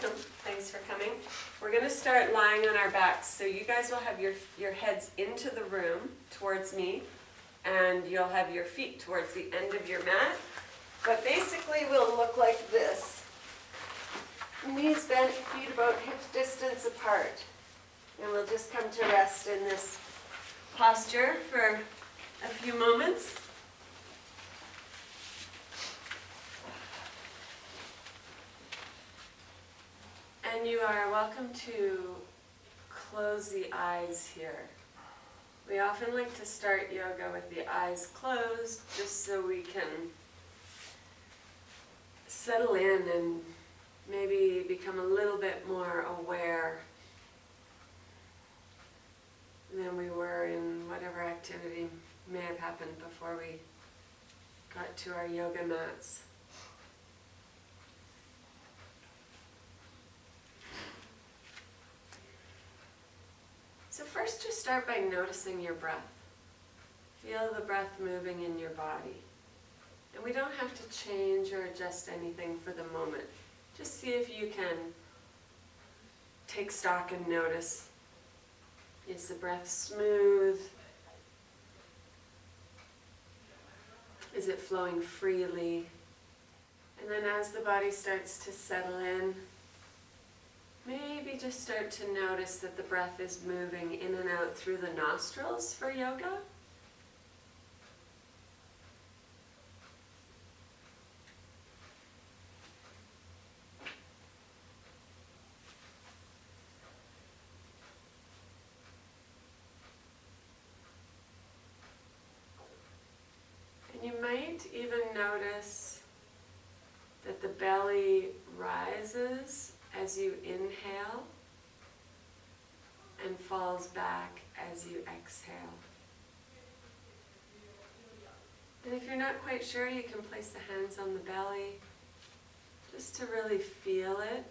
welcome. Thanks for coming. We're going to start lying on our backs. So you guys will have your heads into the room towards me, and you'll have your feet towards the end of your mat. But basically we'll look like this. Knees bent, feet about hip distance apart. And we'll just come to rest in this posture for a few moments. And you are welcome to close the eyes here. We often like to start yoga with the eyes closed, just so we can settle in and maybe become a little bit more aware than we were in whatever activity may have happened before we got to our yoga mats. So first, just start by noticing your breath. Feel the breath moving in your body. And we don't have to change or adjust anything for the moment. Just see if you can take stock and notice. Is the breath smooth? Is it flowing freely? And then as the body starts to settle in, maybe just start to notice that the breath is moving in and out through the nostrils for yoga. And you might even notice that the belly rises as you inhale and falls back as you exhale. And if you're not quite sure, you can place the hands on the belly just to really feel it.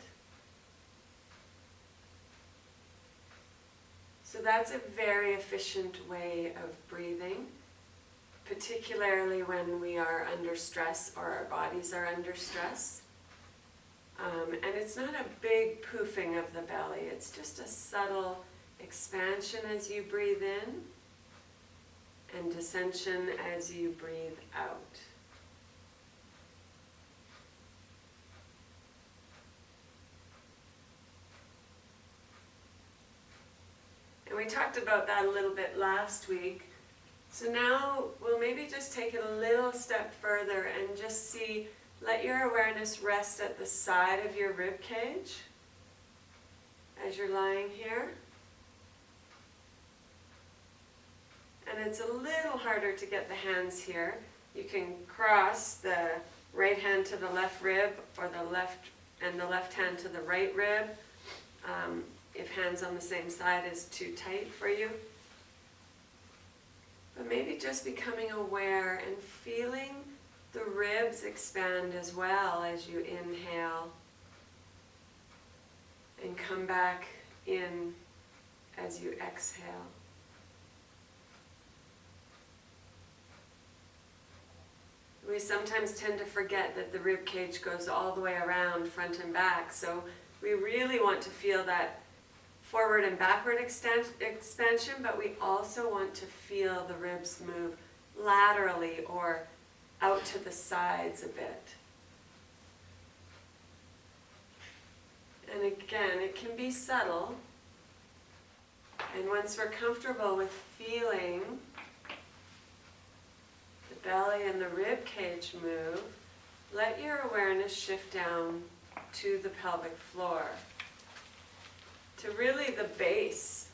So that's a very efficient way of breathing, particularly when we are under stress or our bodies are under stress. And it's not a big poofing of the belly, it's just a subtle expansion as you breathe in and descension as you breathe out. And we talked about that a little bit last week. So now we'll maybe just take it a little step further and just see. Let your awareness rest at the side of your rib cage as you're lying here. And it's a little harder to get the hands here. You can cross the right hand to the left rib or the left hand to the right rib if hands on the same side is too tight for you. But maybe just becoming aware and feeling the ribs expand as well as you inhale and come back in as you exhale. We sometimes tend to forget that the rib cage goes all the way around, front and back, so we really want to feel that forward and backward expansion, but we also want to feel the ribs move laterally or out to the sides a bit. And again, it can be subtle. And once we're comfortable with feeling the belly and the rib cage move, let your awareness shift down to the pelvic floor, to really the base.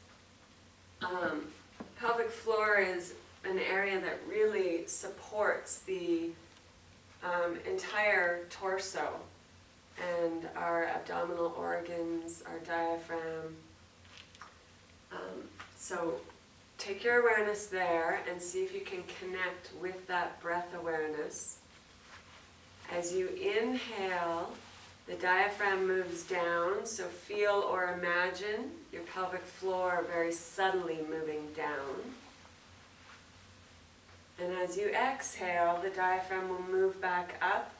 Pelvic floor is an area that really supports the entire torso and our abdominal organs, our diaphragm. So take your awareness there and see if you can connect with that breath awareness. As you inhale, the diaphragm moves down, so feel or imagine your pelvic floor very subtly moving down. And as you exhale, the diaphragm will move back up,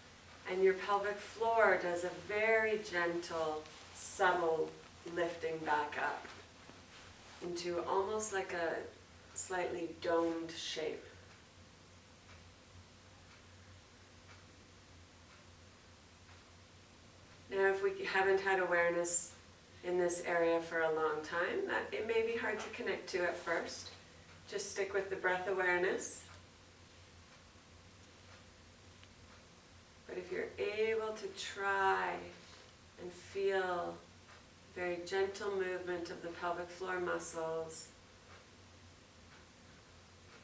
and your pelvic floor does a very gentle subtle lifting back up into almost like a slightly domed shape. Now, if we haven't had awareness in this area for a long time, that it may be hard to connect to at first. Just stick with the breath awareness. But if you're able to try and feel very gentle movement of the pelvic floor muscles,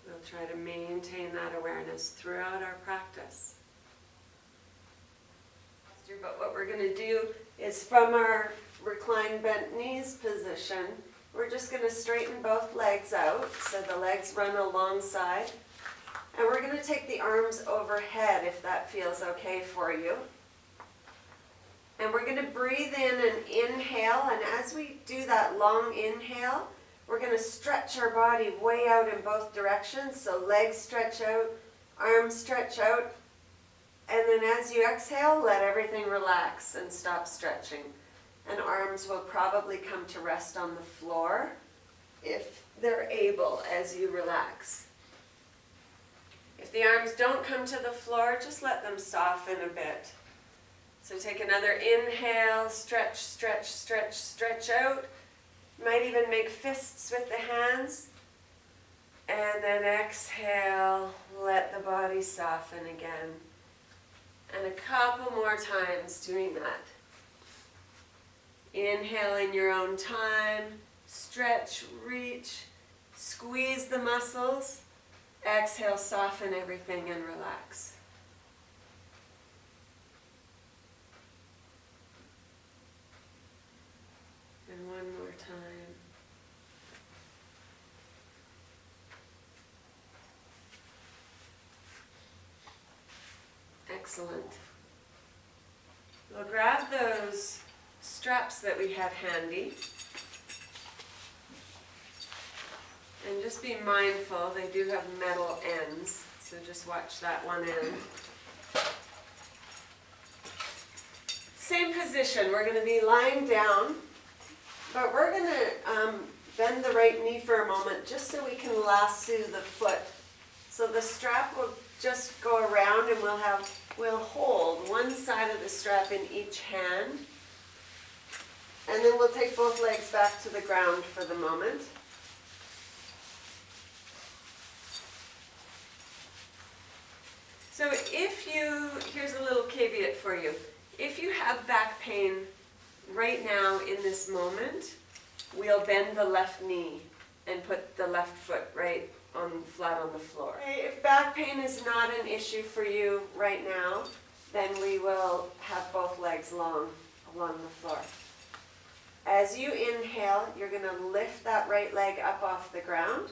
we'll try to maintain that awareness throughout our practice. But what we're going to do is, from our reclined bent knees position, we're just going to straighten both legs out so the legs run alongside. And we're going to take the arms overhead if that feels okay for you. And we're going to breathe in and inhale, and as we do that long inhale, we're going to stretch our body way out in both directions. So legs stretch out, arms stretch out, and then as you exhale, let everything relax and stop stretching. And arms will probably come to rest on the floor if they're able as you relax. If the arms don't come to the floor, just let them soften a bit. So take another inhale, stretch, stretch, stretch, stretch out. You might even make fists with the hands. And then exhale, let the body soften again. And a couple more times doing that. Inhale in your own time, stretch, reach, squeeze the muscles. Exhale, soften everything and relax. And one more time. Excellent. We'll grab those straps that we had handy. And just be mindful, they do have metal ends, so just watch that one end. Same position, we're going to be lying down, but we're going to bend the right knee for a moment just so we can lasso the foot. So the strap will just go around and we'll hold one side of the strap in each hand. And then we'll take both legs back to the ground for the moment. So here's a little caveat for you. If you have back pain right now in this moment, we'll bend the left knee and put the left foot right flat on the floor. Okay, if back pain is not an issue for you right now, then we will have both legs long along the floor. As you inhale, you're going to lift that right leg up off the ground.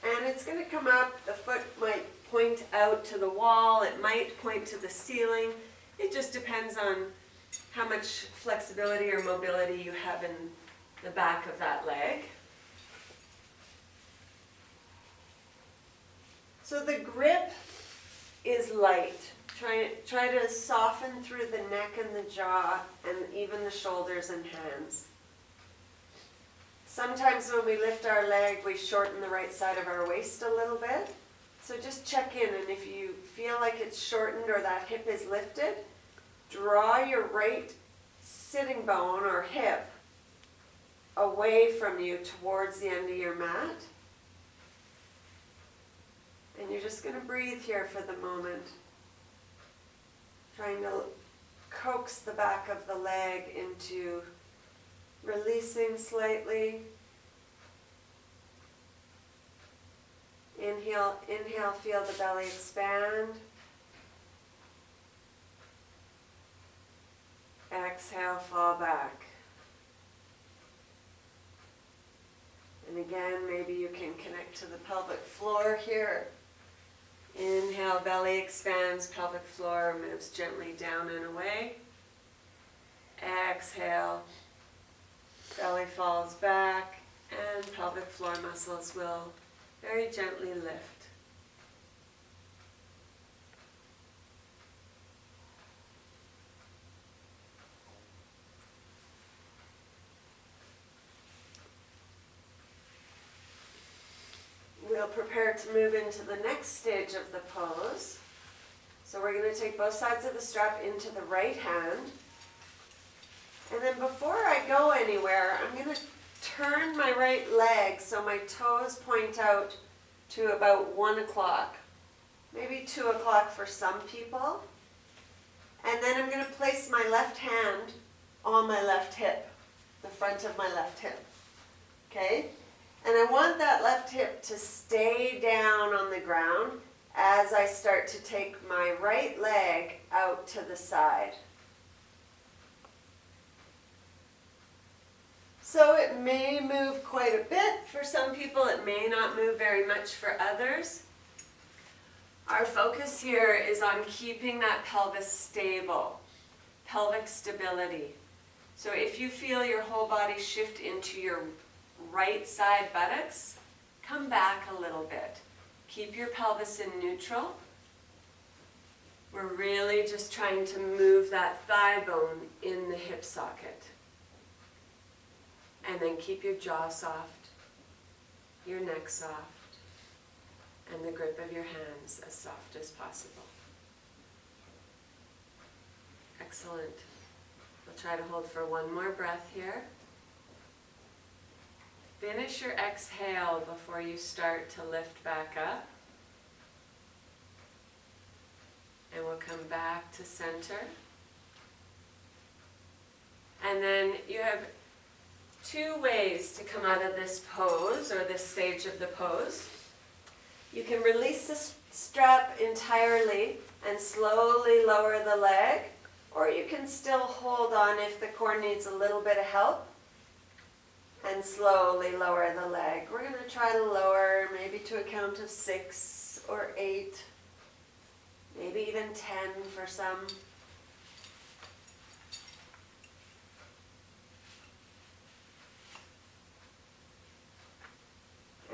And it's going to come up, the foot might point out to the wall, it might point to the ceiling. It just depends on how much flexibility or mobility you have in the back of that leg. So the grip is light. Try to soften through the neck and the jaw and even the shoulders and hands. Sometimes when we lift our leg, we shorten the right side of our waist a little bit. So just check in, and if you feel like it's shortened or that hip is lifted, draw your right sitting bone or hip away from you towards the end of your mat. And you're just going to breathe here for the moment. Trying to coax the back of the leg into releasing slightly. Inhale, feel the belly expand. Exhale, fall back. And again, maybe you can connect to the pelvic floor here. Inhale, belly expands, pelvic floor moves gently down and away. Exhale, belly falls back, and pelvic floor muscles will very gently lift. you'll prepare to move into the next stage of the pose. So we're going to take both sides of the strap into the right hand. And then before I go anywhere, I'm going to turn my right leg so my toes point out to about 1 o'clock, maybe 2 o'clock for some people. And then I'm going to place my left hand on my left hip, the front of my left hip. Okay? And I want that left hip to stay down on the ground as I start to take my right leg out to the side. So it may move quite a bit for some people, it may not move very much for others. Our focus here is on keeping that pelvis stable, pelvic stability. So if you feel your whole body shift into your right side buttocks, come back a little bit. Keep your pelvis in neutral. We're really just trying to move that thigh bone in the hip socket. And then keep your jaw soft, your neck soft, and the grip of your hands as soft as possible. Excellent. We'll try to hold for one more breath here. Finish your exhale before you start to lift back up. And we'll come back to center. And then you have 2 ways to come out of this pose, or this stage of the pose. You can release the strap entirely and slowly lower the leg, or you can still hold on if the core needs a little bit of help, and slowly lower the leg. We're going to try to lower maybe to a count of 6 or 8, maybe even 10 for some.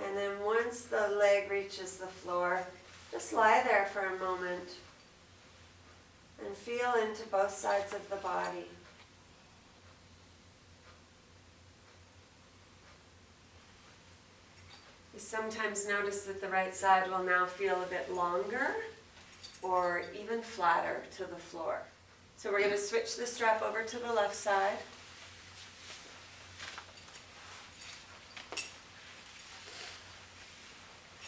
And then once the leg reaches the floor, just lie there for a moment and feel into both sides of the body. You sometimes notice that the right side will now feel a bit longer or even flatter to the floor. So we're going to switch the strap over to the left side.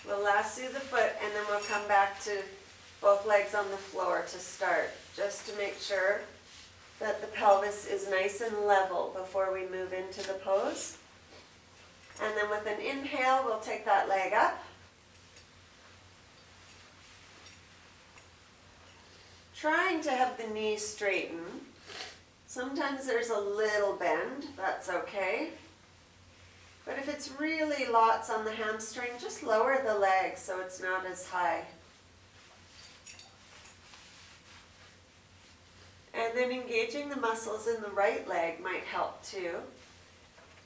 We'll lasso the foot and then we'll come back to both legs on the floor to start, just to make sure that the pelvis is nice and level before we move into the pose. And then with an inhale, we'll take that leg up. Trying to have the knee straighten. Sometimes there's a little bend, that's okay. But if it's really lots on the hamstring, just lower the leg so it's not as high. And then engaging the muscles in the right leg might help too.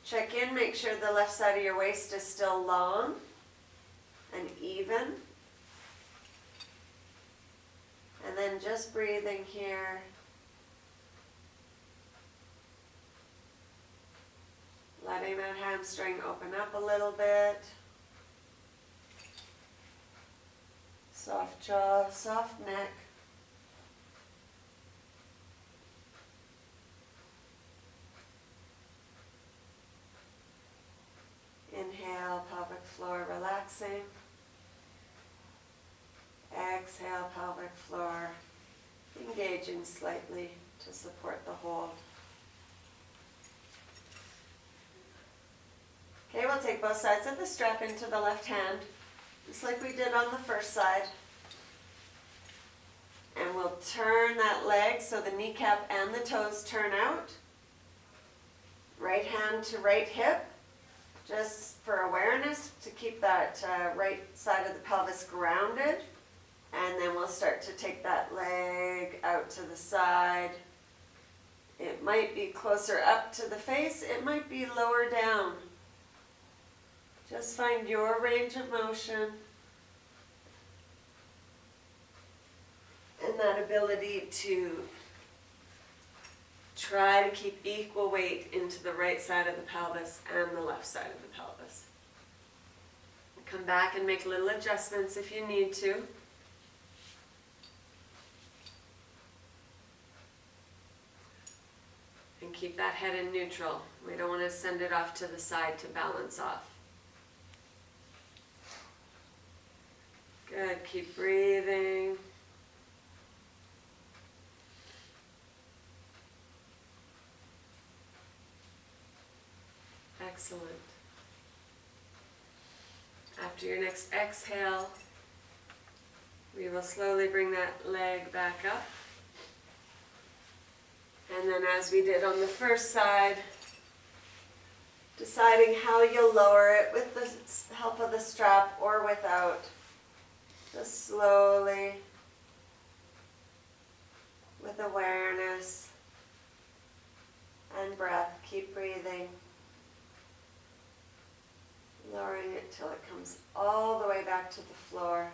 Check in, make sure the left side of your waist is still long and even. And then just breathing here. Letting that hamstring open up a little bit. Soft jaw, soft neck. Inhale, pelvic floor relaxing. Exhale, pelvic floor engaging slightly to support the hold. Okay, we'll take both sides of the strap into the left hand, just like we did on the first side. And we'll turn that leg so the kneecap and the toes turn out. Right hand to right hip, just for awareness to keep that right side of the pelvis grounded. And then we'll start to take that leg out to the side. It might be closer up to the face, it might be lower down. Just find your range of motion and that ability to try to keep equal weight into the right side of the pelvis and the left side of the pelvis. Come back and make little adjustments if you need to. And keep that head in neutral. We don't want to send it off to the side to balance off. Good, keep breathing. Excellent. After your next exhale, we will slowly bring that leg back up. And then as we did on the first side, deciding how you'll lower it with the help of the strap or without. Just slowly, with awareness and breath, keep breathing. Lowering it till it comes all the way back to the floor.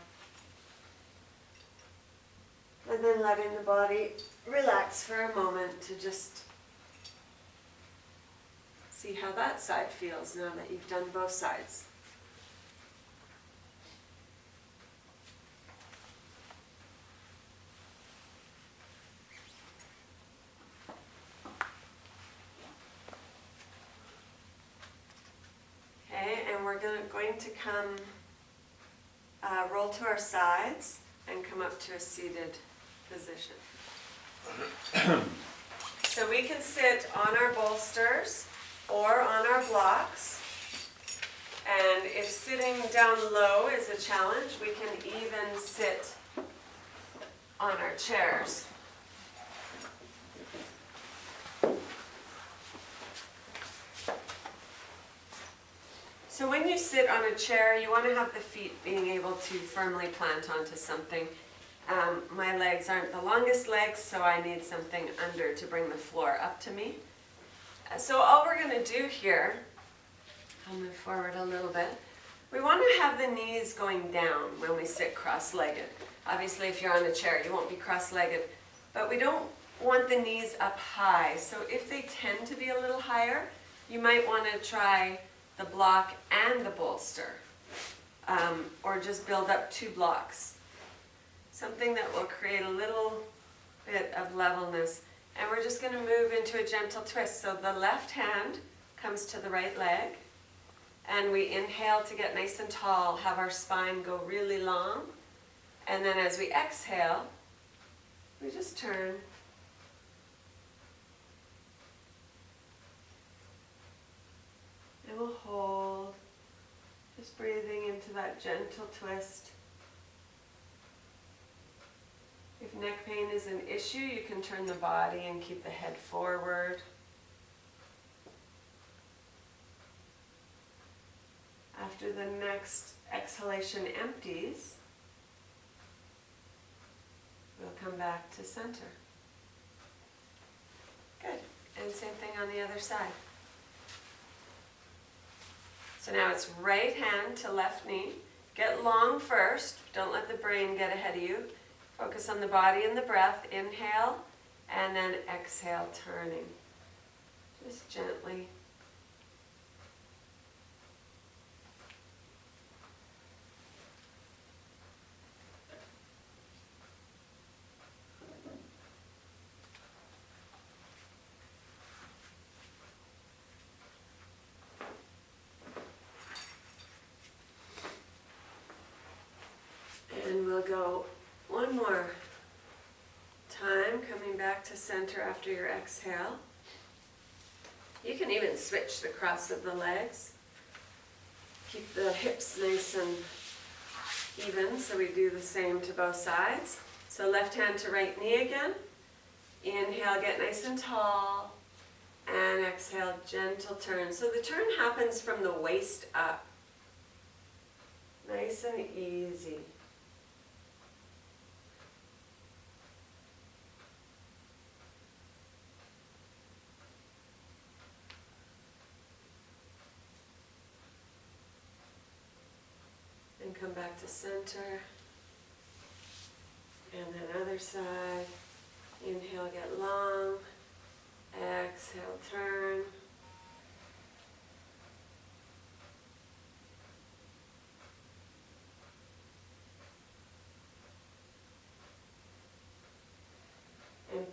And then letting the body relax for a moment to just see how that side feels now that you've done both sides. We're going to come roll to our sides and come up to a seated position. So we can sit on our bolsters or on our blocks. And if sitting down low is a challenge, we can even sit on our chairs. So when you sit on a chair, you want to have the feet being able to firmly plant onto something. My legs aren't the longest legs, so I need something under to bring the floor up to me. So all we're going to do here, I'll move forward a little bit. We want to have the knees going down when we sit cross-legged. Obviously, if you're on a chair, you won't be cross-legged, but we don't want the knees up high. So if they tend to be a little higher, you might want to try the block and the bolster, or just build up 2 blocks. Something that will create a little bit of levelness. And we're just going to move into a gentle twist. So the left hand comes to the right leg, and we inhale to get nice and tall, have our spine go really long, and then as we exhale, we just turn. And we'll hold, just breathing into that gentle twist. If neck pain is an issue, you can turn the body and keep the head forward. After the next exhalation empties, we'll come back to center. Good. And same thing on the other side. So now it's right hand to left knee. Get long first. Don't let the brain get ahead of you. Focus on the body and the breath. Inhale, and then exhale, turning. Just gently. And we'll go one more time, coming back to center after your exhale. You can even switch the cross of the legs. Keep the hips nice and even, so we do the same to both sides. So left hand to right knee again. Inhale, get nice and tall. And exhale, gentle turn. So the turn happens from the waist up. Nice and easy. And come back to center. And then other side. Inhale, get long. Exhale, turn.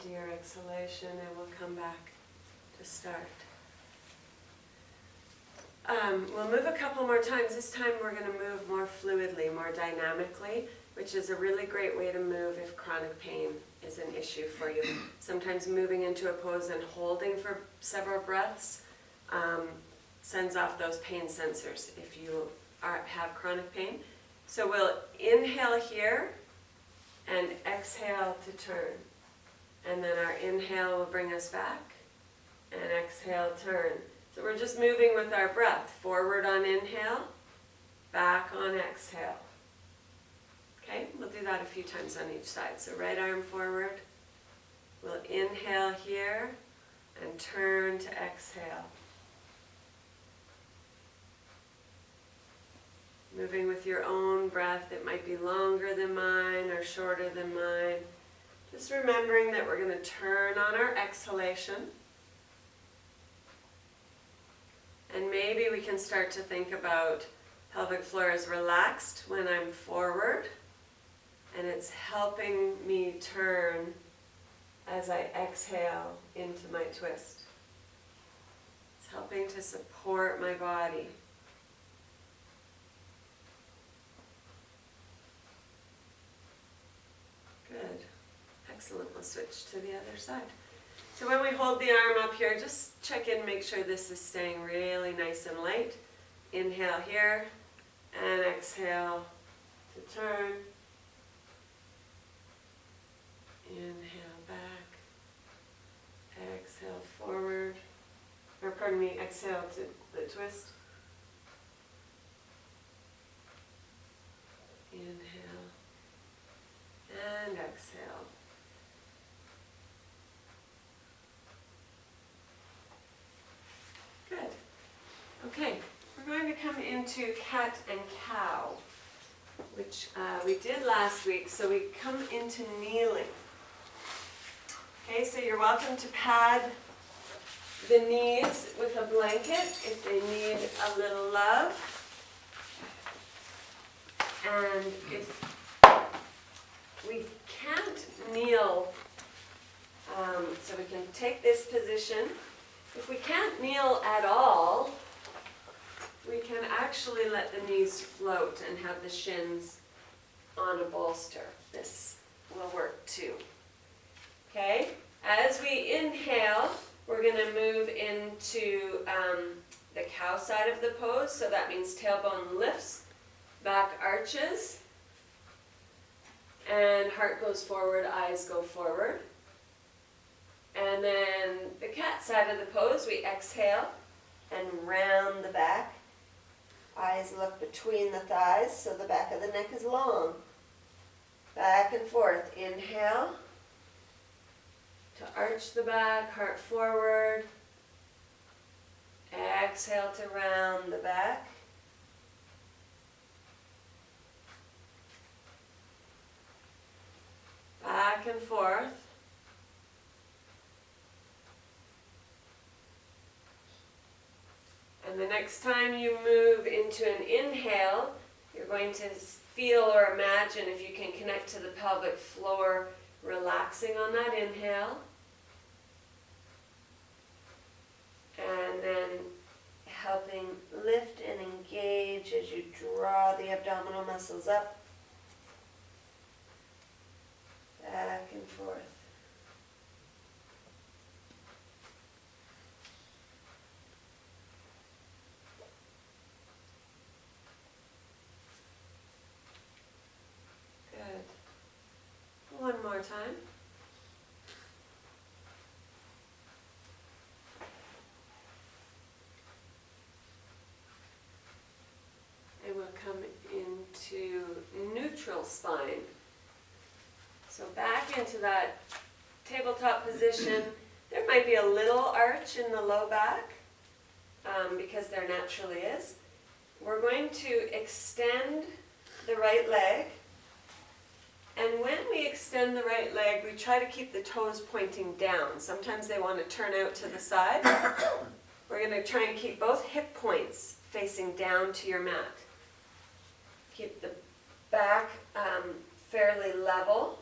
into your exhalation, and we'll come back to start. We'll move a couple more times. This time we're going to move more fluidly, more dynamically, which is a really great way to move if chronic pain is an issue for you. Sometimes moving into a pose and holding for several breaths sends off those pain sensors if you have chronic pain. So we'll inhale here and exhale to turn. And then our inhale will bring us back, and exhale, turn. So we're just moving with our breath. Forward on inhale, back on exhale. Okay, we'll do that a few times on each side. So right arm forward. We'll inhale here and turn to exhale. Moving with your own breath. It might be longer than mine or shorter than mine. Just remembering that we're going to turn on our exhalation. And maybe we can start to think about pelvic floor is relaxed when I'm forward, and it's helping me turn as I exhale into my twist. It's helping to support my body. Good. Excellent. We'll switch to the other side. So when we hold the arm up here, just check in, make sure this is staying really nice and light. Inhale here, and exhale to turn. Inhale back. Exhale forward. Or pardon me, exhale to the twist. Inhale. And exhale. Good. Okay, we're going to come into cat and cow, which we did last week. So we come into kneeling. Okay, so you're welcome to pad the knees with a blanket if they need a little love. And if we can't kneel, so we can take this position. If we can't kneel at all, we can actually let the knees float and have the shins on a bolster. This will work too. Okay? As we inhale, we're going to move into the cow side of the pose. So that means tailbone lifts, back arches, and heart goes forward, eyes go forward. And then the cat side of the pose, we exhale and round the back. Eyes look between the thighs, so the back of the neck is long. Back and forth. Inhale to arch the back, heart forward. Exhale to round the back. Back and forth. And the next time you move into an inhale, you're going to feel or imagine if you can connect to the pelvic floor, relaxing on that inhale. And then helping lift and engage as you draw the abdominal muscles up. Back and forth. One more time. And we'll come into neutral spine. So back into that tabletop position. There might be a little arch in the low back because there naturally is. We're going to extend the right leg. And when we extend the right leg, we try to keep the toes pointing down. Sometimes they want to turn out to the side. We're going to try and keep both hip points facing down to your mat. Keep the back fairly level.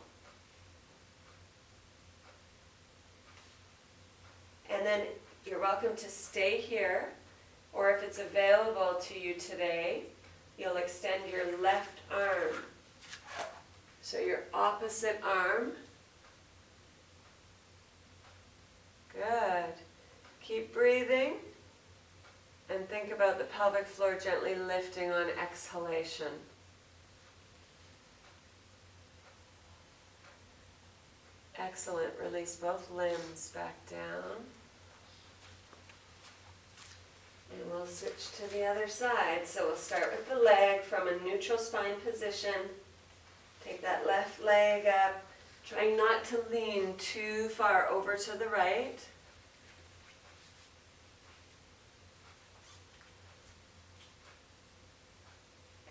You're welcome to stay here, or if it's available to you today, you'll extend your left arm. So your opposite arm. Good. Keep breathing and think about the pelvic floor gently lifting on exhalation. Excellent. Release both limbs back down. And we'll switch to the other side. So we'll start with the leg from a neutral spine position. Take that left leg up. Trying not to lean too far over to the right.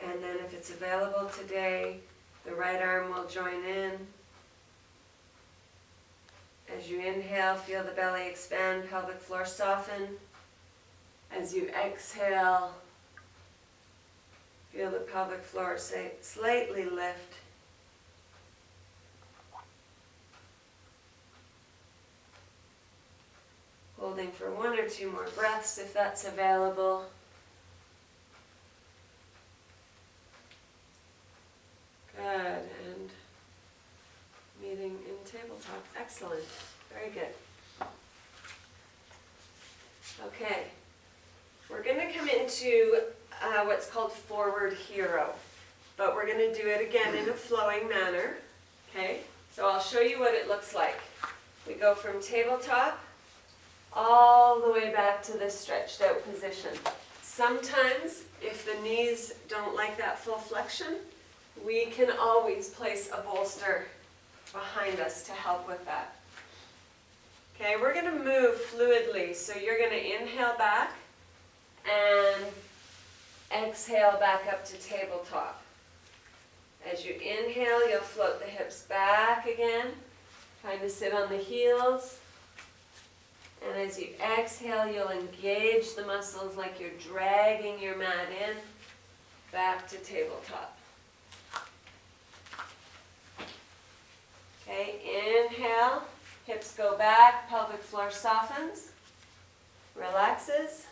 And then if it's available today, the right arm will join in. As you inhale, feel the belly expand, pelvic floor soften. As you exhale, feel the pelvic floor slightly lift. Holding for 1 or 2 more breaths if that's available. Good, and meeting in tabletop. Excellent, very good. Okay, we're going to come into what's called forward hero, but we're going to do it again in a flowing manner. Okay, so I'll show you what it looks like. We go from tabletop all the way back to this stretched out position. Sometimes, if the knees don't like that full flexion, we can always place a bolster behind us to help with that. Okay, we're going to move fluidly, so you're going to inhale back and exhale back up to tabletop. As you inhale, you'll float the hips back again, trying to sit on the heels. And as you exhale, you'll engage the muscles like you're dragging your mat in, back to tabletop. Okay, inhale, hips go back, pelvic floor softens, relaxes.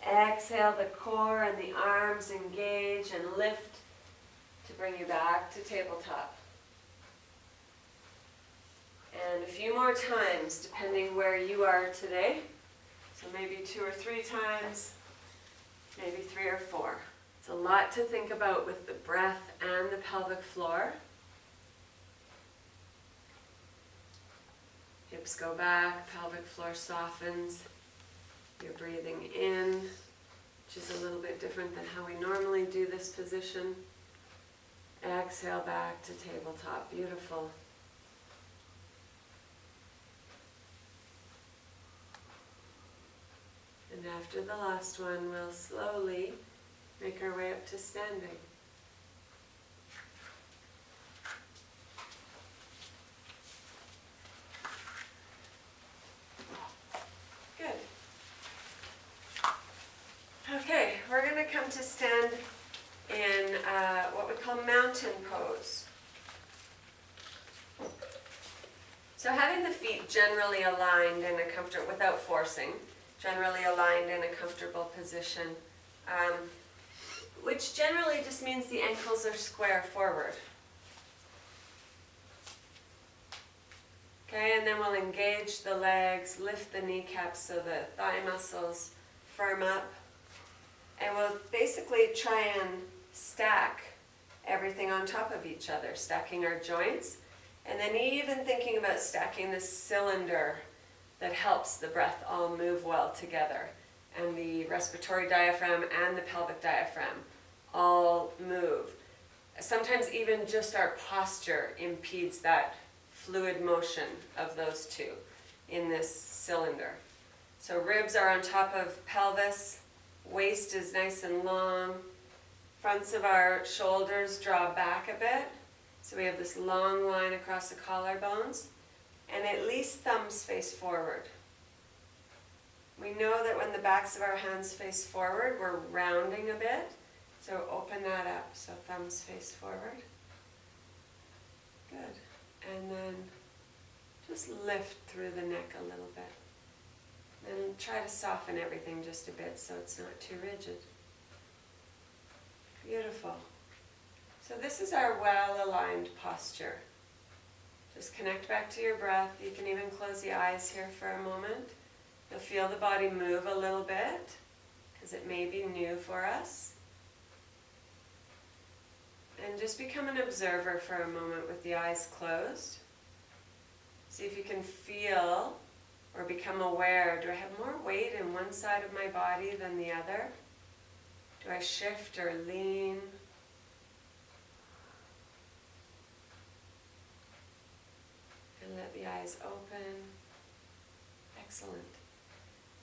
Exhale, the core and the arms engage and lift to bring you back to tabletop. And a few more times, depending where you are today. So maybe 2 or 3 times, maybe 3 or 4. It's a lot to think about with the breath and the pelvic floor. Hips go back, pelvic floor softens. You're breathing in, which is a little bit different than how we normally do this position. Exhale back to tabletop. Beautiful. And after the last one, we'll slowly make our way up to standing. Good. Okay, we're going to come to stand in what we call mountain pose. So having the feet generally aligned in a comfortable, without forcing, generally aligned in a comfortable position, which generally just means the ankles are square forward. Okay, and then we'll engage the legs, lift the kneecaps so the thigh muscles firm up, and we'll basically try and stack everything on top of each other, stacking our joints, and then even thinking about stacking this cylinder that helps the breath all move well together, and the respiratory diaphragm and the pelvic diaphragm all move. Sometimes even just our posture impedes that fluid motion of those two in this cylinder. So ribs are on top of pelvis, waist is nice and long, fronts of our shoulders draw back a bit, so we have this long line across the collarbones. And at least thumbs face forward. We know that when the backs of our hands face forward, we're rounding a bit. So open that up, so thumbs face forward. Good. And then just lift through the neck a little bit. And try to soften everything just a bit so it's not too rigid. Beautiful. So this is our well-aligned posture. Just connect back to your breath. You can even close the eyes here for a moment. You'll feel the body move a little bit because it may be new for us. And just become an observer for a moment with the eyes closed. See if you can feel or become aware, do I have more weight in one side of my body than the other? Do I shift or lean? And let the eyes open. Excellent.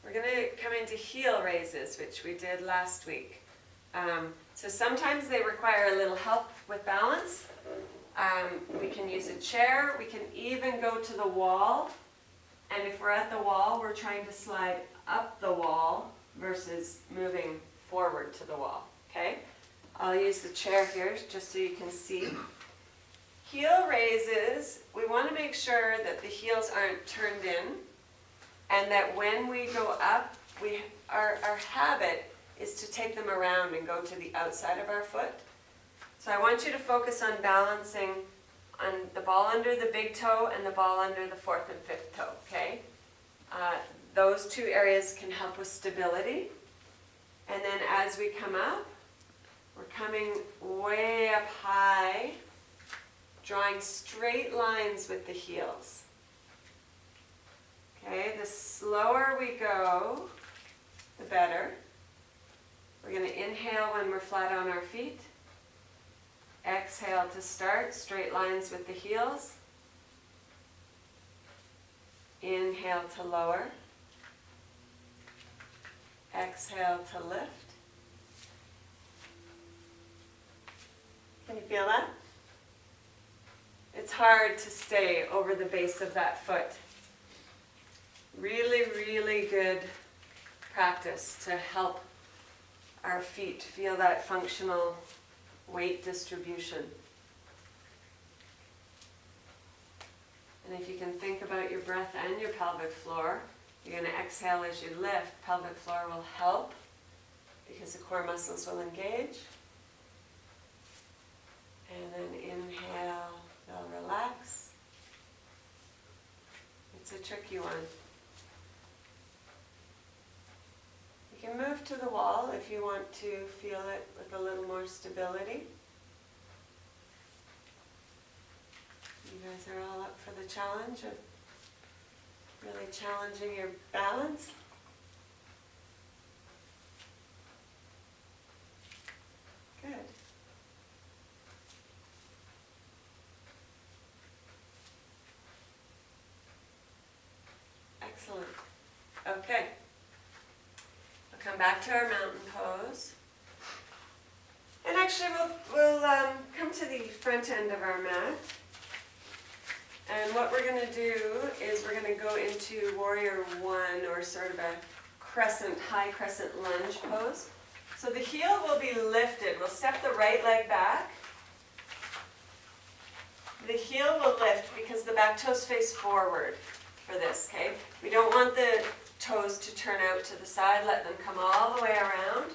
We're going to come into heel raises, which we did last week. So sometimes they require a little help with balance. We can use a chair. We can even go to the wall. And if we're at the wall, we're trying to slide up the wall versus moving forward to the wall. Okay? I'll use the chair here just so you can see. Heel raises, we want to make sure that the heels aren't turned in and that when we go up, our habit is to take them around and go to the outside of our foot. So I want you to focus on balancing on the ball under the big toe and the ball under the fourth and fifth toe, okay? Those two areas can help with stability. And then as we come up, we're coming way up high, drawing straight lines with the heels. Okay, the slower we go, the better. We're going to inhale when we're flat on our feet. Exhale to start, straight lines with the heels. Inhale to lower. Exhale to lift. Can you feel that? It's hard to stay over the base of that foot. Really, really good practice to help our feet feel that functional weight distribution. And if you can think about your breath and your pelvic floor, you're going to exhale as you lift. Pelvic floor will help because the core muscles will engage. And then inhale, they'll relax. It's a tricky one. You can move to the wall if you want to feel it with a little more stability. You guys are all up for the challenge of really challenging your balance. Good. Excellent. Okay. We'll come back to our mountain pose. And actually we'll come to the front end of our mat. And what we're going to do is we're going to go into warrior one, or sort of a crescent, high crescent lunge pose. So the heel will be lifted. We'll step the right leg back. The heel will lift because the back toes face forward for this, okay? We don't want the toes to turn out to the side. Let them come all the way around.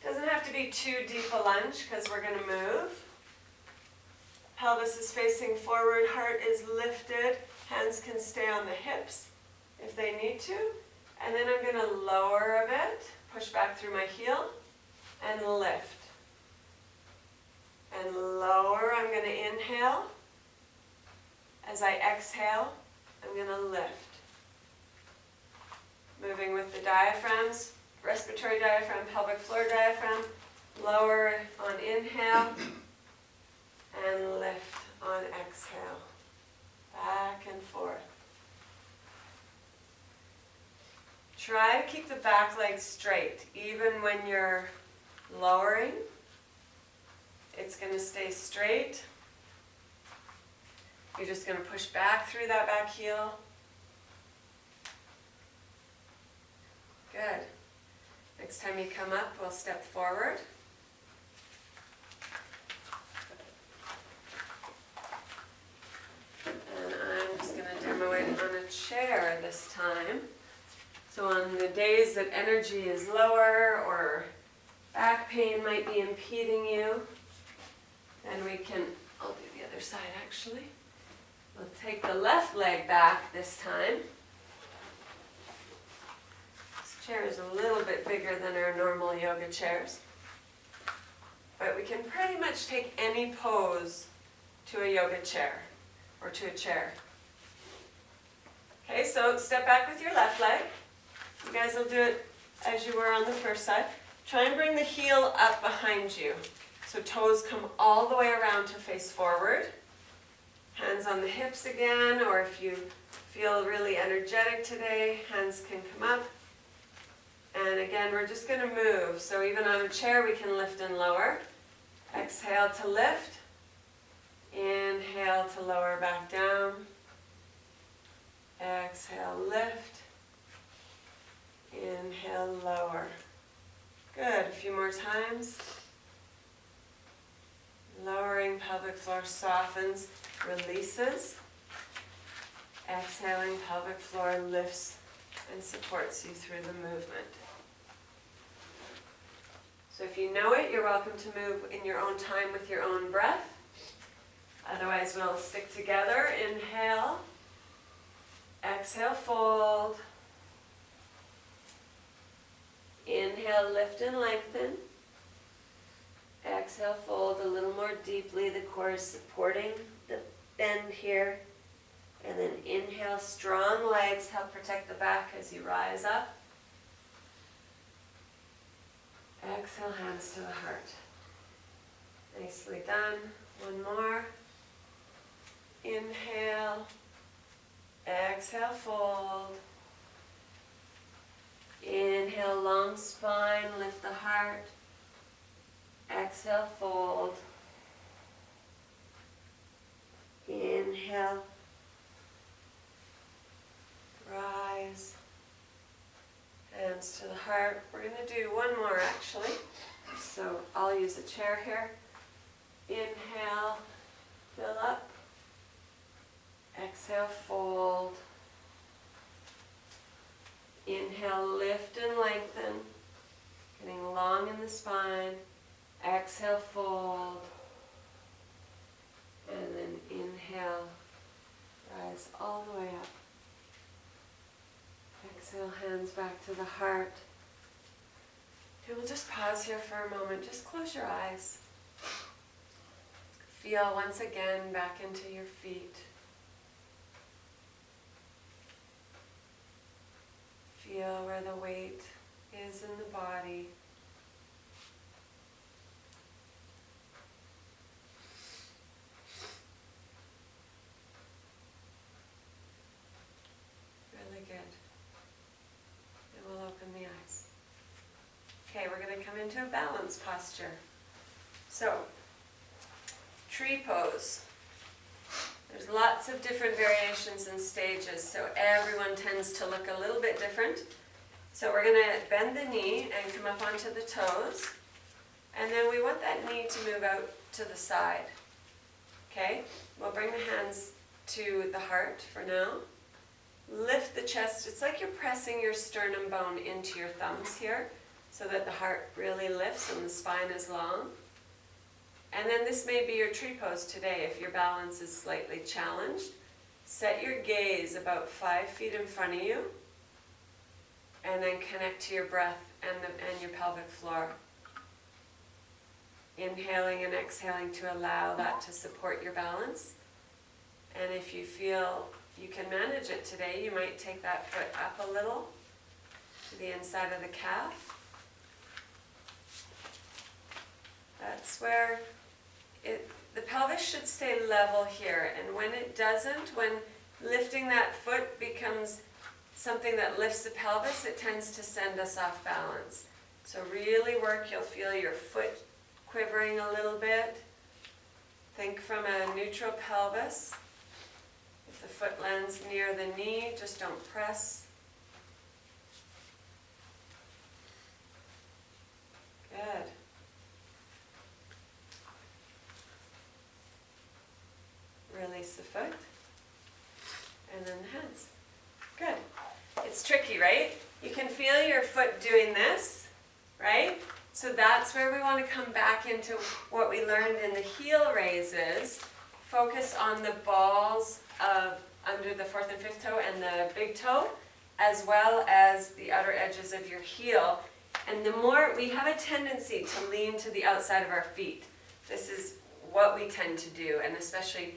Doesn't have to be too deep a lunge because we're going to move. Pelvis is facing forward, heart is lifted, hands can stay on the hips if they need to. And then I'm going to lower a bit, push back through my heel, and lift. And lower, I'm going to inhale. As I exhale, I'm going to lift. Moving with the diaphragms, respiratory diaphragm, pelvic floor diaphragm. Lower on inhale. And lift on exhale. Back and forth. Try to keep the back leg straight. Even when you're lowering, it's going to stay straight. You're just going to push back through that back heel. Good. Next time you come up, we'll step forward. And chair this time. So on the days that energy is lower or back pain might be impeding you, then we can, I'll do the other side actually. We'll take the left leg back this time. This chair is a little bit bigger than our normal yoga chairs. But we can pretty much take any pose to a yoga chair or to a chair. Okay, so step back with your left leg. You guys will do it as you were on the first side. Try and bring the heel up behind you. So toes come all the way around to face forward. Hands on the hips again, or if you feel really energetic today, hands can come up. And again, we're just going to move. So even on a chair, we can lift and lower. Exhale to lift. Inhale to lower back down. Exhale, lift. Inhale, lower. Good. A few more times. Lowering, pelvic floor softens, releases. Exhaling, pelvic floor lifts and supports you through the movement. So if you know it, you're welcome to move in your own time with your own breath. Otherwise, we'll stick together. Inhale. Exhale, fold. Inhale, lift and lengthen. Exhale, fold a little more deeply. The core is supporting the bend here. And then inhale, strong legs help protect the back as you rise up. Exhale, hands to the heart. Nicely done. One more. Inhale. Exhale, fold. Inhale, long spine, lift the heart. Exhale, fold. Inhale. Rise. Hands to the heart. We're going to do one more actually. So I'll use a chair here. Inhale, fill up. Exhale, fold. Inhale, lift and lengthen. Getting long in the spine. Exhale, fold. And then inhale, rise all the way up. Exhale, hands back to the heart. Okay, we'll just pause here for a moment. Just close your eyes. Feel once again back into your feet. Feel where the weight is in the body. Really good. And we'll open the eyes. Okay, we're going to come into a balance posture. So, tree pose. There's lots of different variations and stages, so everyone tends to look a little bit different. So we're going to bend the knee and come up onto the toes. And then we want that knee to move out to the side. Okay? We'll bring the hands to the heart for now. Lift the chest. It's like you're pressing your sternum bone into your thumbs here so that the heart really lifts and the spine is long. And then this may be your tree pose today if your balance is slightly challenged. Set your gaze about 5 feet in front of you and then connect to your breath and your pelvic floor. Inhaling and exhaling to allow that to support your balance. And if you feel you can manage it today, you might take that foot up a little to the inside of the calf. That's where the pelvis should stay level here, and when it doesn't, when lifting that foot becomes something that lifts the pelvis, it tends to send us off balance. So really work, you'll feel your foot quivering a little bit. Think from a neutral pelvis. If the foot lands near the knee, just don't press. Good. Release the foot, and then the hands. tricky, right? You can feel your foot doing this, right? So that's where we want to come back into what we learned in the heel raises. Focus on the balls of under the 4th and 5th toe and the big toe, as well as the outer edges of your heel. And the more, we have a tendency to lean to the outside of our feet. This is what we tend to do, and especially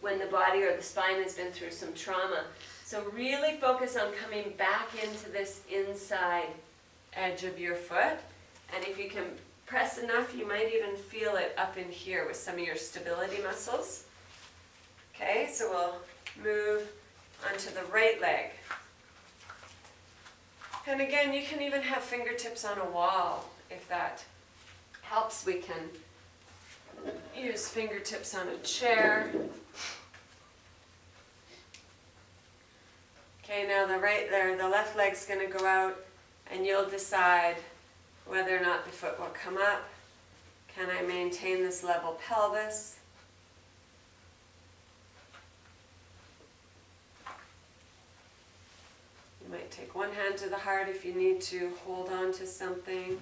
when the body or the spine has been through some trauma. So really focus on coming back into this inside edge of your foot. And if you can press enough, you might even feel it up in here with some of your stability muscles. Okay, so we'll move onto the right leg. And again, you can even have fingertips on a wall if that helps. We can use fingertips on a chair. Okay, now the left leg's going to go out, and you'll decide whether or not the foot will come up. Can I maintain this level pelvis? You might take one hand to the heart if you need to hold on to something,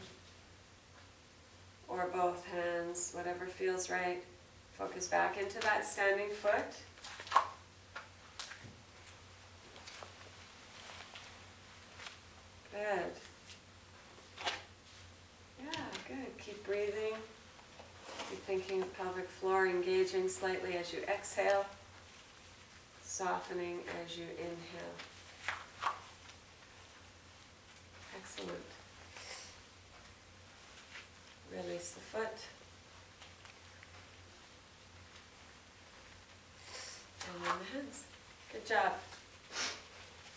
or both hands, whatever feels right. Focus back into that standing foot. Good. Yeah, good. Keep breathing. Keep thinking of pelvic floor engaging slightly as you exhale, softening as you inhale. Excellent. Release the foot. And then the hands. Good job.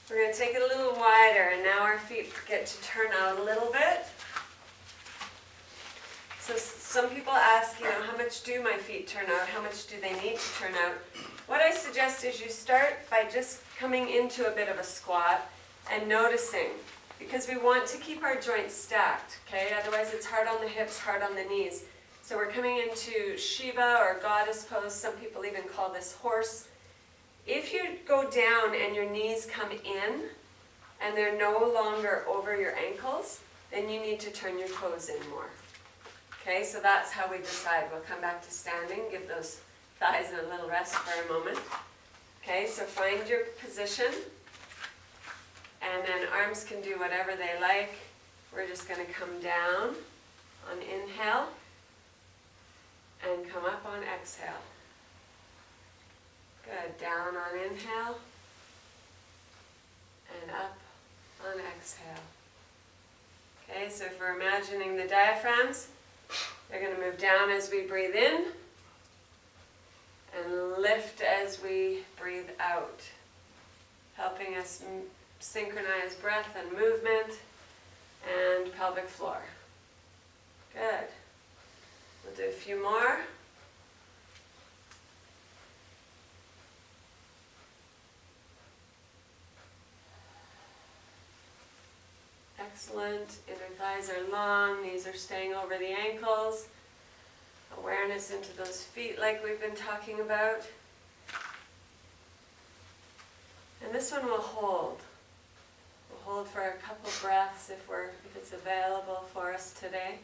We're going to take it a little wider, and now our feet get to turn out a little bit. So some people ask, how much do my feet turn out? How much do they need to turn out? What I suggest is you start by just coming into a bit of a squat and noticing, because we want to keep our joints stacked, okay? Otherwise it's hard on the hips, hard on the knees. So we're coming into Shiva or goddess pose. Some people even call this horse. If you go down and your knees come in and they're no longer over your ankles, then you need to turn your toes in more. Okay, so that's how we decide. We'll come back to standing, give those thighs a little rest for a moment. Okay, so find your position, and then arms can do whatever they like. We're just going to come down on inhale and come up on exhale. Good. Down on inhale and up on exhale. Okay, so if we're imagining the diaphragms, they're going to move down as we breathe in and lift as we breathe out, helping us synchronize breath and movement and pelvic floor. Good. We'll do a few more. Excellent. Inner thighs are long, knees are staying over the ankles. Awareness into those feet like we've been talking about. And this one we'll hold. We'll hold for a couple breaths if it's available for us today.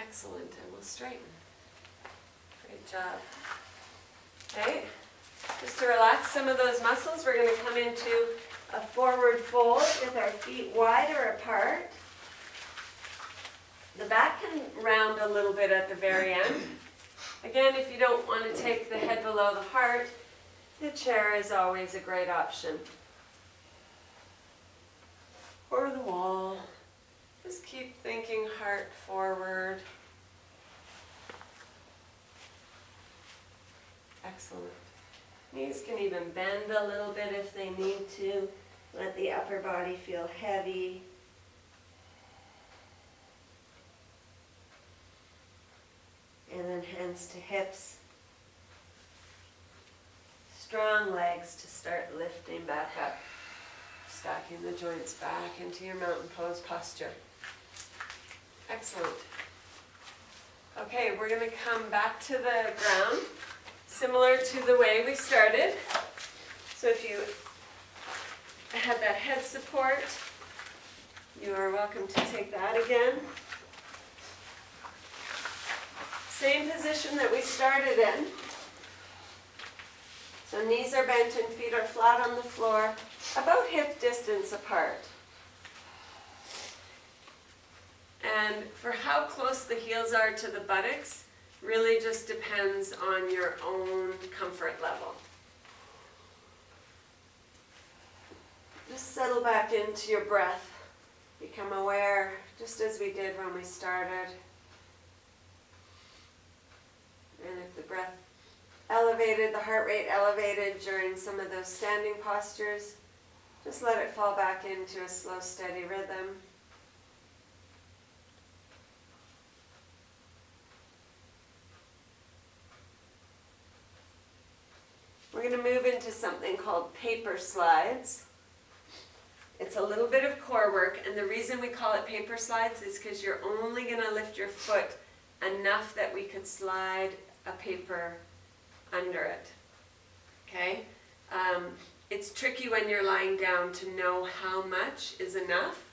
Excellent, and we'll straighten. Great job. Okay. Just to relax some of those muscles, we're going to come into a forward fold with our feet wider apart. The back can round a little bit at the very end. Again, if you don't want to take the head below the heart, the chair is always a great option. Or the wall. Just keep thinking heart forward. Excellent. Knees can even bend a little bit if they need to. Let the upper body feel heavy. And then hands to hips. Strong legs to start lifting back up. Stacking the joints back into your mountain pose posture. Excellent. Okay, we're going to come back to the ground. Similar to the way we started. So if you had that head support, you are welcome to take that again. Same position that we started in. So knees are bent and feet are flat on the floor, about hip distance apart. And for how close the heels are to the buttocks really just depends on your own comfort level. Just settle back into your breath. Become aware, just as we did when we started. And if the breath elevated, the heart rate elevated during some of those standing postures, just let it fall back into a slow, steady rhythm. We're going to move into something called paper slides. It's a little bit of core work, and the reason we call it paper slides is because you're only going to lift your foot enough that we could slide a paper under it. Okay? It's tricky when you're lying down to know how much is enough.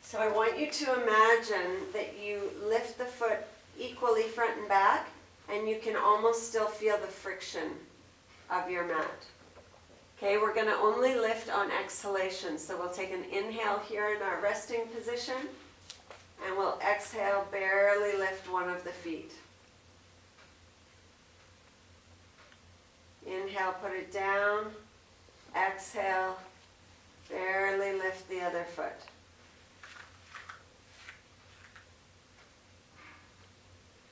So I want you to imagine that you lift the foot equally front and back, and you can almost still feel the friction of your mat. Okay, we're going to only lift on exhalation. So we'll take an inhale here in our resting position, and we'll exhale, barely lift one of the feet. Inhale, put it down. Exhale, barely lift the other foot.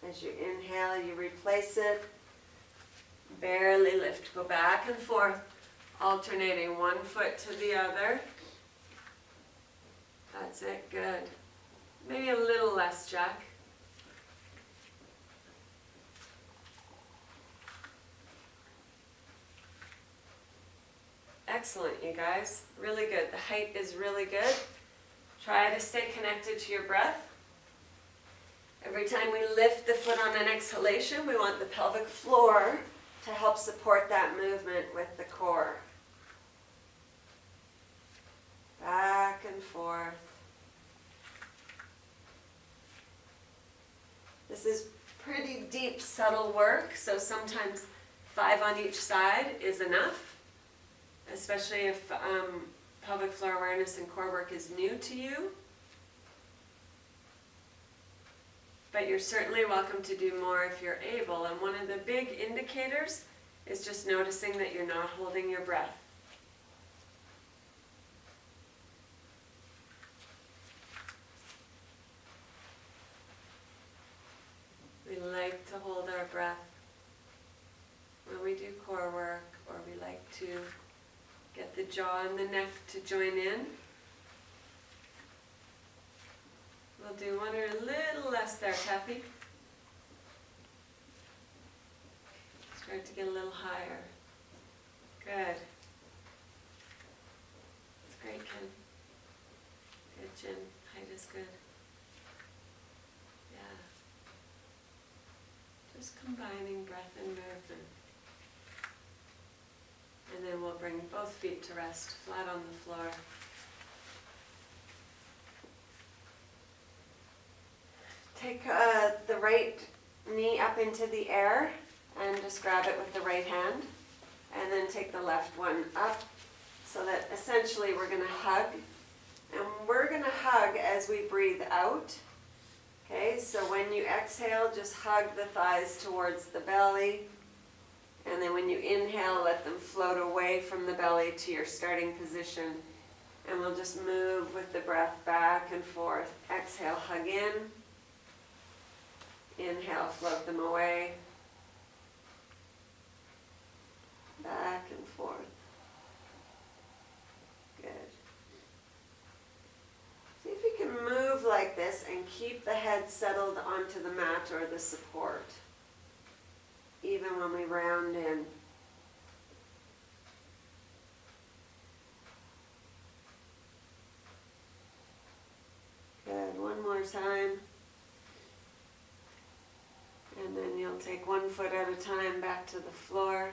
As you inhale, you replace it. Barely lift. Go back and forth, alternating one foot to the other. That's it, good. Maybe a little less, Jack. Excellent, you guys. Really good. The height is really good. Try to stay connected to your breath. Every time we lift the foot on an exhalation, we want the pelvic floor to help support that movement with the core. Back and forth. This is pretty deep, subtle work, so sometimes 5 on each side is enough, especially if pelvic floor awareness and core work is new to you. But you're certainly welcome to do more if you're able. And one of the big indicators is just noticing that you're not holding your breath. We like to hold our breath when we do core work, or we like to get the jaw and the neck to join in. We'll do one or a little less there, Kathy. Start to get a little higher. Good. That's great, Ken. Good, Jim. Height is good. Yeah. Just combining breath and movement. And then we'll bring both feet to rest, flat on the floor. Take the right knee up into the air and just grab it with the right hand. And then take the left one up, so that essentially we're going to hug. And we're going to hug as we breathe out. Okay, so when you exhale, just hug the thighs towards the belly. And then when you inhale, let them float away from the belly to your starting position. And we'll just move with the breath back and forth. Exhale, hug in. Inhale, float them away. Back and forth. Good. See if you can move like this and keep the head settled onto the mat or the support, even when we round in. Good. One more time. And then you'll take one foot at a time back to the floor.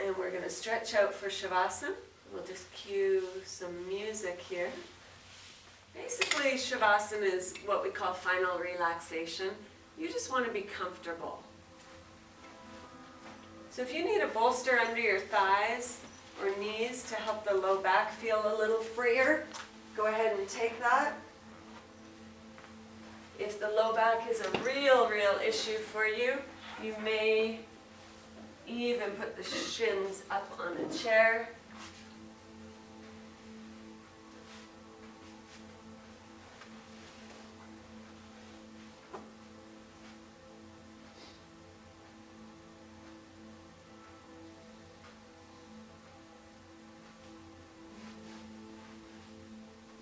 And we're going to stretch out for Shavasana. We'll just cue some music here. Basically, Shavasana is what we call final relaxation. You just want to be comfortable. So if you need a bolster under your thighs or knees to help the low back feel a little freer, go ahead and take that. If the low back is a real issue for you, you may even put the shins up on a chair.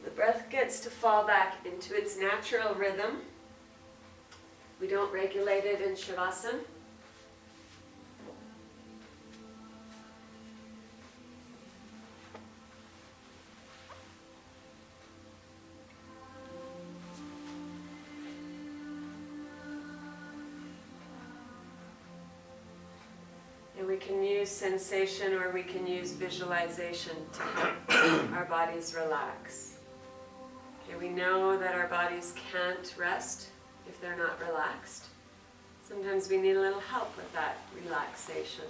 The breath gets to fall back into its natural rhythm. We don't regulate it in Shavasana. And we can use sensation or we can use visualization to help our bodies relax. Okay, we know that our bodies can't rest if they're not relaxed. Sometimes we need a little help with that relaxation.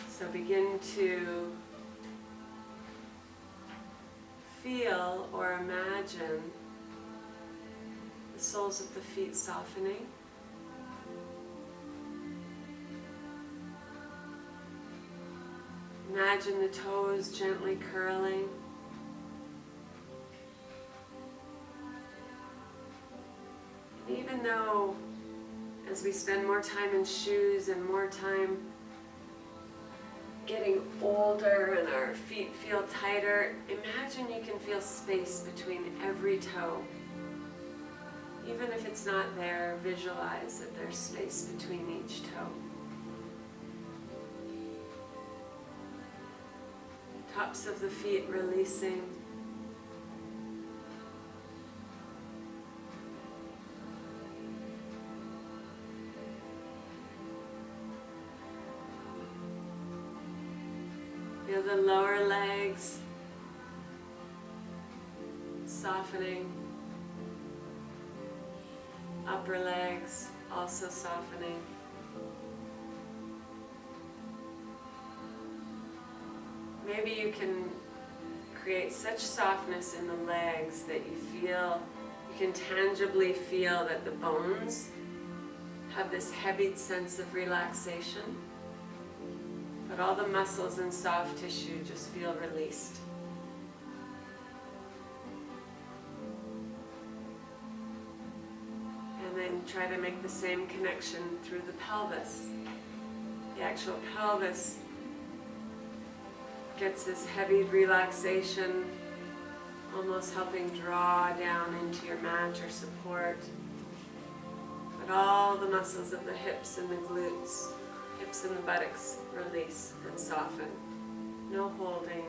So begin to feel or imagine the soles of the feet softening. Imagine the toes gently curling. And even though as we spend more time in shoes and more time getting older and our feet feel tighter, imagine you can feel space between every toe. Even if it's not there, visualize that there's space between each toe. Tops of the feet releasing. Feel the lower legs softening. Upper legs also softening. Maybe you can create such softness in the legs that you can tangibly feel that the bones have this heavy sense of relaxation, but all the muscles and soft tissue just feel released. And then try to make the same connection through the pelvis. The actual pelvis gets this heavy relaxation, almost helping draw down into your mat or support. But all the muscles of the hips and the glutes, hips and the buttocks release and soften. No holding.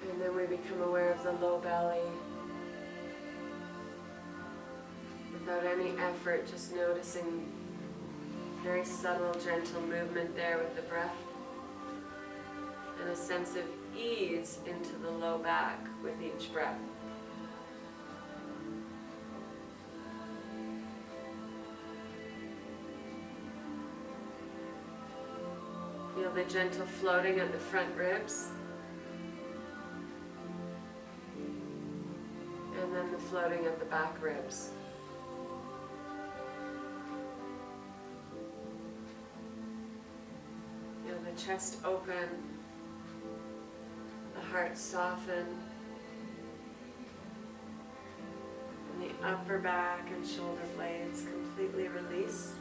And then we become aware of the low belly. Without any effort, just noticing very subtle, gentle movement there with the breath. And a sense of ease into the low back with each breath. Feel the gentle floating at the front ribs. And then the floating at the back ribs. The chest open, the heart soften, and the upper back and shoulder blades completely release.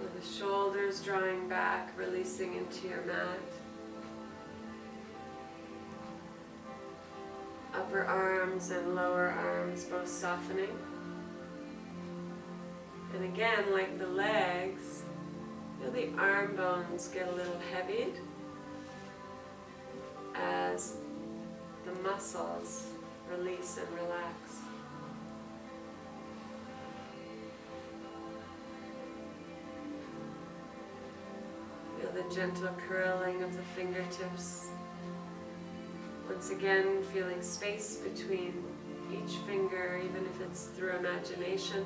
With the shoulders drawing back, releasing into your mat. Upper arms and lower arms both softening. And again, like the legs, feel the arm bones get a little heavied as the muscles release and relax. Feel the gentle curling of the fingertips. Once again, feeling space between each finger, even if it's through imagination.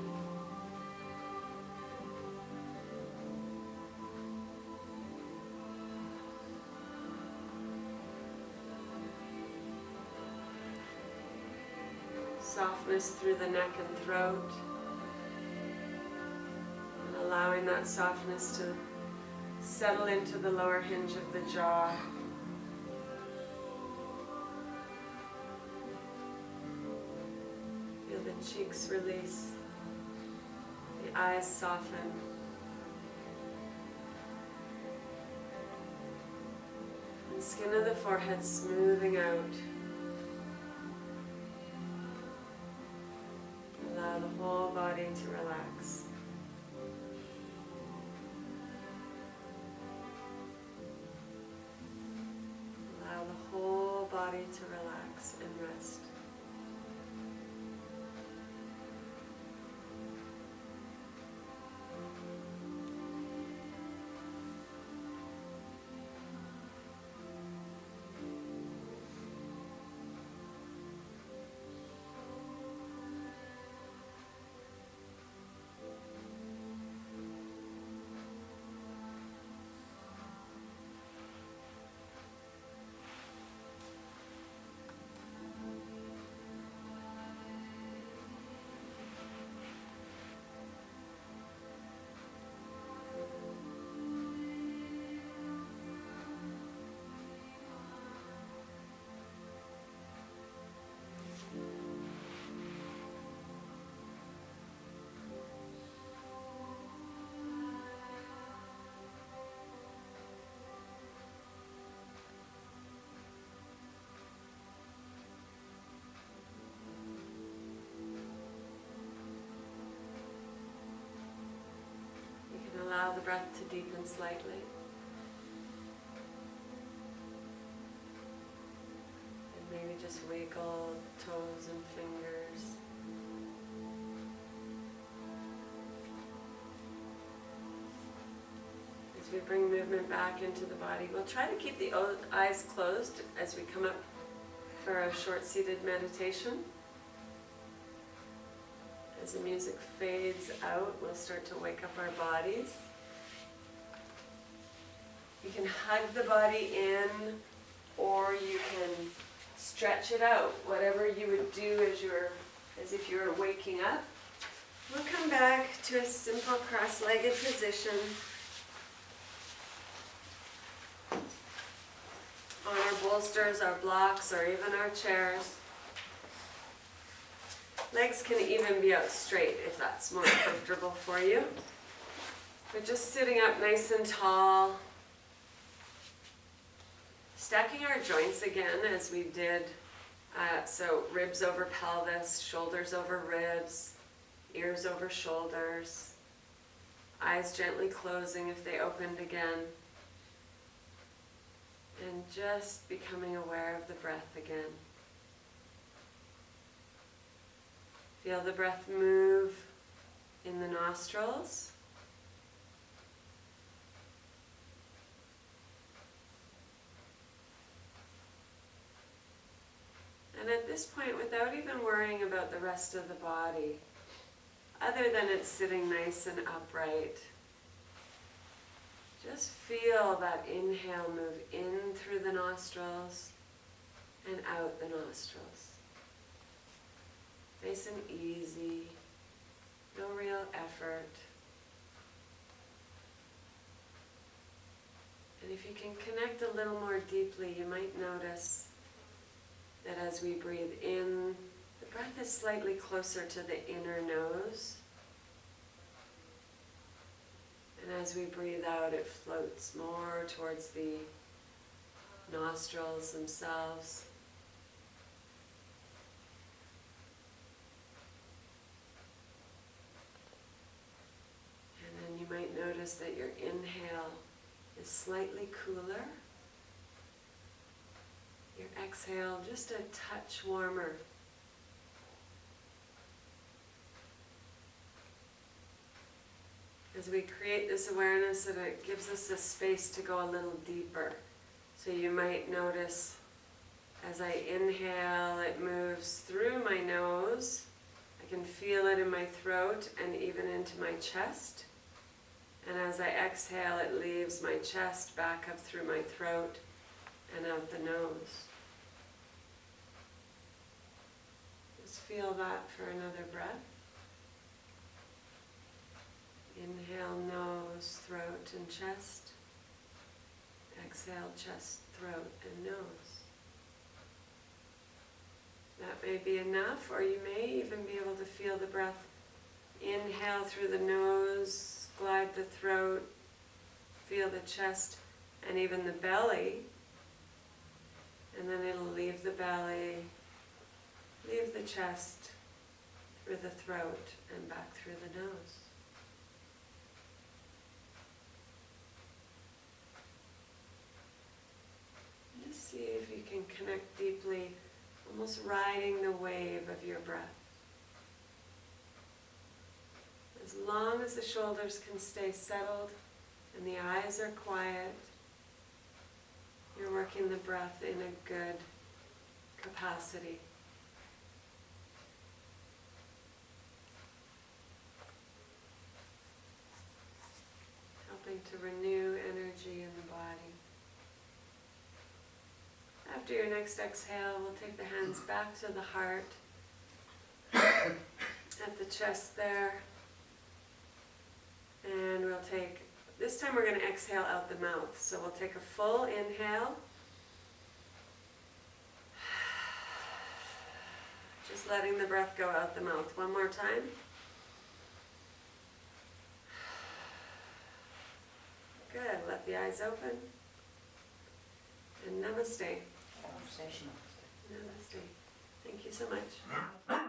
Softness through the neck and throat, and allowing that softness to settle into the lower hinge of the jaw. Feel the cheeks release, the eyes soften. And skin of the forehead smoothing out. Allow the whole body to relax. Allow the whole body to relax and rest. Allow the breath to deepen slightly. And maybe just wiggle toes and fingers. As we bring movement back into the body, we'll try to keep the eyes closed as we come up for a short seated meditation. As the music fades out, we'll start to wake up our bodies. You can hug the body in, or you can stretch it out, whatever you would do as if you were waking up. We'll come back to a simple cross-legged position on our bolsters, our blocks, or even our chairs. Legs can even be out straight if that's more comfortable for you. But just sitting up nice and tall. Stacking our joints again as we did. So ribs over pelvis, shoulders over ribs, ears over shoulders. Eyes gently closing if they opened again. And just becoming aware of the breath again. Feel the breath move in the nostrils. And at this point, without even worrying about the rest of the body, other than it's sitting nice and upright, just feel that inhale move in through the nostrils and out the nostrils. Nice and easy, no real effort. And if you can connect a little more deeply, you might notice that as we breathe in, the breath is slightly closer to the inner nose. And as we breathe out, it floats more towards the nostrils themselves. Notice that your inhale is slightly cooler. Your exhale just a touch warmer. As we create this awareness, that it gives us a space to go a little deeper. So you might notice as I inhale, it moves through my nose. I can feel it in my throat and even into my chest. And as I exhale, it leaves my chest back up through my throat and out the nose. Just feel that for another breath. Inhale, nose, throat, and chest. Exhale, chest, throat, and nose. That may be enough, or you may even be able to feel the breath inhale through the nose, glide the throat, feel the chest, and even the belly. And then it'll leave the belly, leave the chest, through the throat, and back through the nose. Just see if you can connect deeply, almost riding the wave of your breath. As long as the shoulders can stay settled and the eyes are quiet, you're working the breath in a good capacity. Helping to renew energy in the body. After your next exhale, we'll take the hands back to the heart, at the chest there. And we'll take, this time we're going to exhale out the mouth. So we'll take a full inhale. Just letting the breath go out the mouth. One more time. Good. Let the eyes open. And namaste. Namaste. Namaste. Thank you so much.